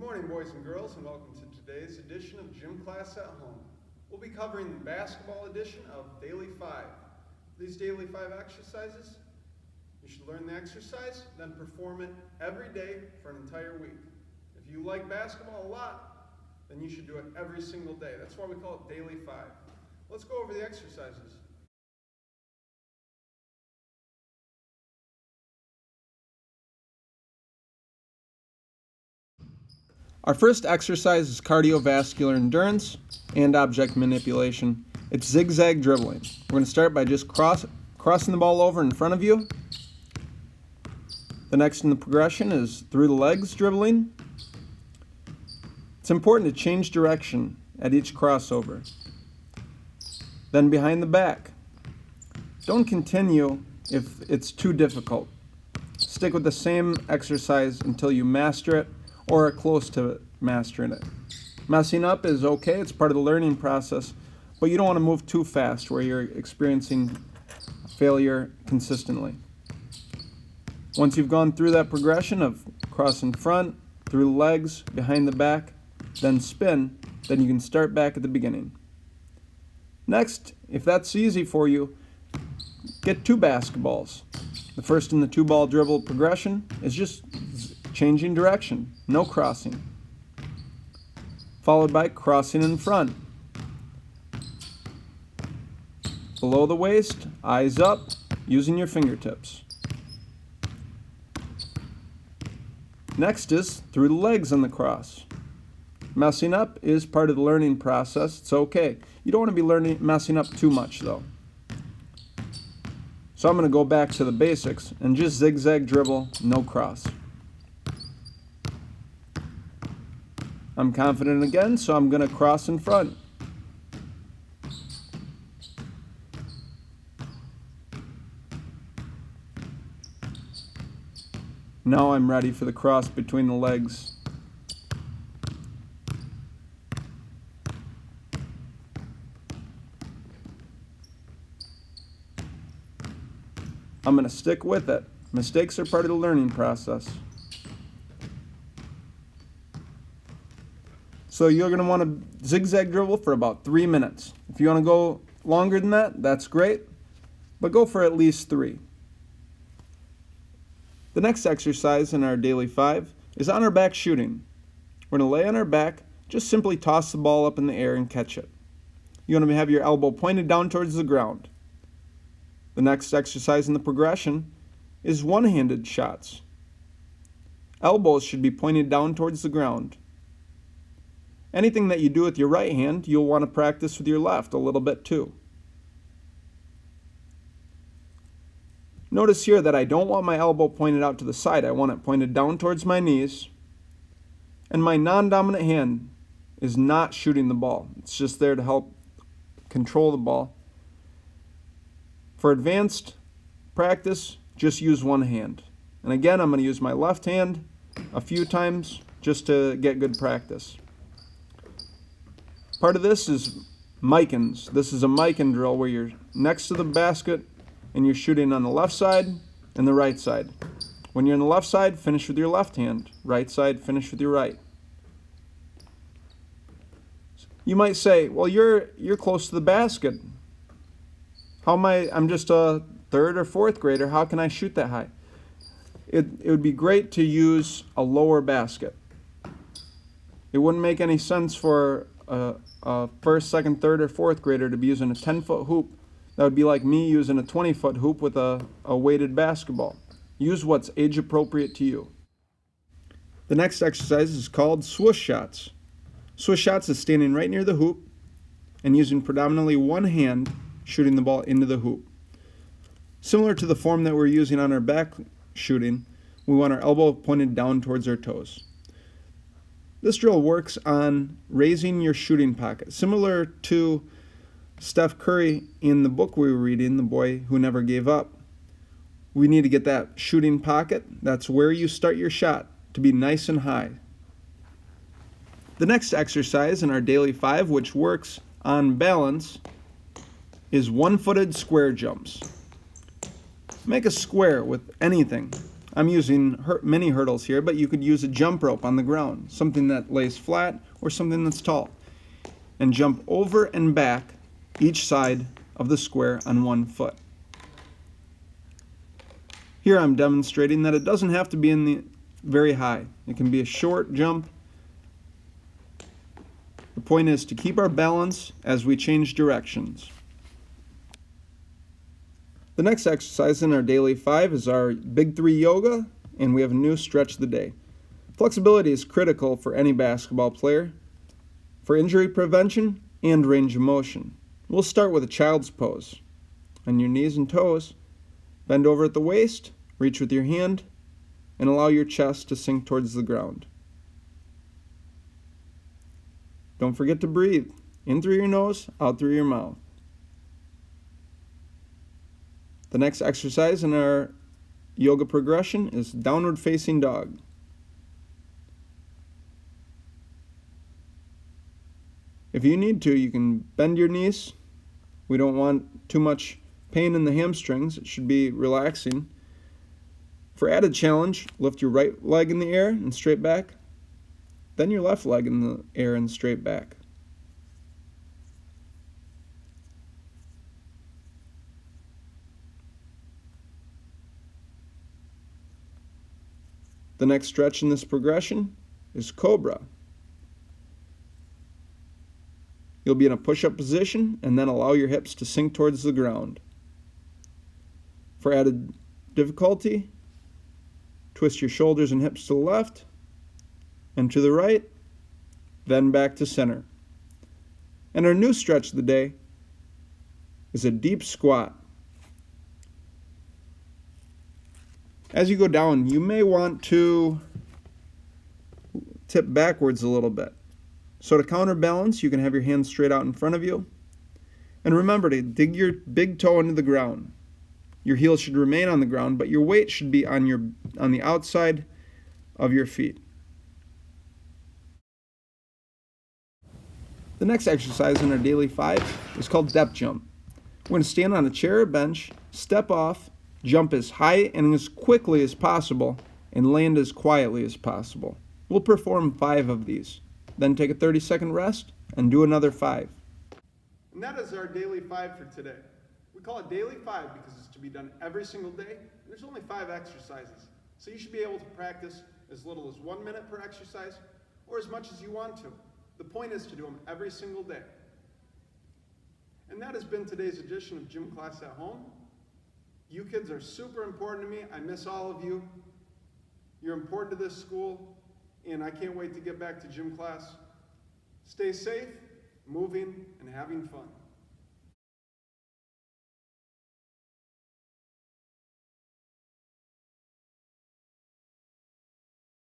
morning, boys and girls, and welcome to today's edition of Gym Class at Home. We'll be covering the basketball edition of Daily 5. These Daily 5 exercises, you should learn the exercise, then perform it every day for an entire week. If you like basketball a lot, then you should do it every single day. That's why we call it Daily 5. Let's go over the exercises. Our first exercise is cardiovascular endurance and object manipulation. It's zigzag dribbling. We're going to start by just crossing the ball over in front of you. The next in the progression is through the legs dribbling. It's important to change direction at each crossover. Then behind the back. Don't continue if it's too difficult. Stick with the same exercise until you master it or are close to mastering it. Messing up is okay, it's part of the learning process, but you don't want to move too fast where you're experiencing failure consistently. Once you've gone through that progression of cross in front, through the legs, behind the back, then spin, then you can start back at the beginning. Next, if that's easy for you, get 2 basketballs. The first in the 2-ball dribble progression is just changing direction, no crossing. Followed by crossing in front. Below the waist, eyes up, using your fingertips. Next is through the legs on the cross. Messing up is part of the learning process. It's okay. You don't want to be messing up too much though. So I'm going to go back to the basics and just zigzag dribble, no cross. I'm confident again, so I'm going to cross in front. Now I'm ready for the cross between the legs. I'm going to stick with it. Mistakes are part of the learning process. So you're going to want to zigzag dribble for about 3 minutes. If you want to go longer than that, that's great, but go for at least 3. The next exercise in our Daily 5 is on our back shooting. We're going to lay on our back, just simply toss the ball up in the air and catch it. You want to have your elbow pointed down towards the ground. The next exercise in the progression is one-handed shots. Elbows should be pointed down towards the ground. Anything that you do with your right hand, you'll want to practice with your left a little bit too. Notice here that I don't want my elbow pointed out to the side. I want it pointed down towards my knees. And my non-dominant hand is not shooting the ball. It's just there to help control the ball. For advanced practice, just use one hand. And again, I'm going to use my left hand a few times just to get good practice. Part of this is Micans. This is a Mican drill where you're next to the basket and you're shooting on the left side and the right side. When you're on the left side, finish with your left hand. Right side, finish with your right. You might say, well, you're close to the basket. I'm just a 3rd or 4th grader. How can I shoot that high? It would be great to use a lower basket. It wouldn't make any sense for a 1st, 2nd, 3rd, or 4th grader to be using a 10-foot hoop. That would be like me using a 20-foot hoop with a weighted basketball. Use what's age appropriate to you. The next exercise is called swoosh shots. Swoosh shots is standing right near the hoop and using predominantly one hand shooting the ball into the hoop. Similar to the form that we're using on our back shooting, we want our elbow pointed down towards our toes. This drill works on raising your shooting pocket, similar to Steph Curry in the book we were reading, The Boy Who Never Gave Up. We need to get that shooting pocket, that's where you start your shot, to be nice and high. The next exercise in our Daily 5, which works on balance, is one-footed square jumps. Make a square with anything. I'm using mini hurdles here, but you could use a jump rope on the ground, something that lays flat or something that's tall, and jump over and back each side of the square on one foot. Here I'm demonstrating that it doesn't have to be in the very high. It can be a short jump. The point is to keep our balance as we change directions. The next exercise in our daily 5 is our Big 3 yoga, and we have a new stretch of the day. Flexibility is critical for any basketball player, for injury prevention and range of motion. We'll start with a child's pose. On your knees and toes, bend over at the waist, reach with your hand, and allow your chest to sink towards the ground. Don't forget to breathe, in through your nose, out through your mouth. The next exercise in our yoga progression is downward facing dog. If you need to, you can bend your knees. We don't want too much pain in the hamstrings. It should be relaxing. For added challenge, lift your right leg in the air and straight back, then your left leg in the air and straight back. The next stretch in this progression is Cobra. You'll be in a push-up position and then allow your hips to sink towards the ground. For added difficulty, twist your shoulders and hips to the left and to the right, then back to center. And our new stretch of the day is a deep squat. As you go down, you may want to tip backwards a little bit. So to counterbalance, you can have your hands straight out in front of you. And remember to dig your big toe into the ground. Your heel should remain on the ground, but your weight should be on the outside of your feet. The next exercise in our daily 5 is called depth jump. We're going to stand on a chair or bench, step off, jump as high and as quickly as possible, and land as quietly as possible. We'll perform 5 of these. Then take a 30-second rest and do another 5. And that is our daily 5 for today. We call it daily 5 because it's to be done every single day. There's only 5 exercises. So you should be able to practice as little as 1 minute per exercise or as much as you want to. The point is to do them every single day. And that has been today's edition of Gym Class at Home. You kids are super important to me. I miss all of you. You're important to this school, and I can't wait to get back to gym class. Stay safe, moving, and having fun.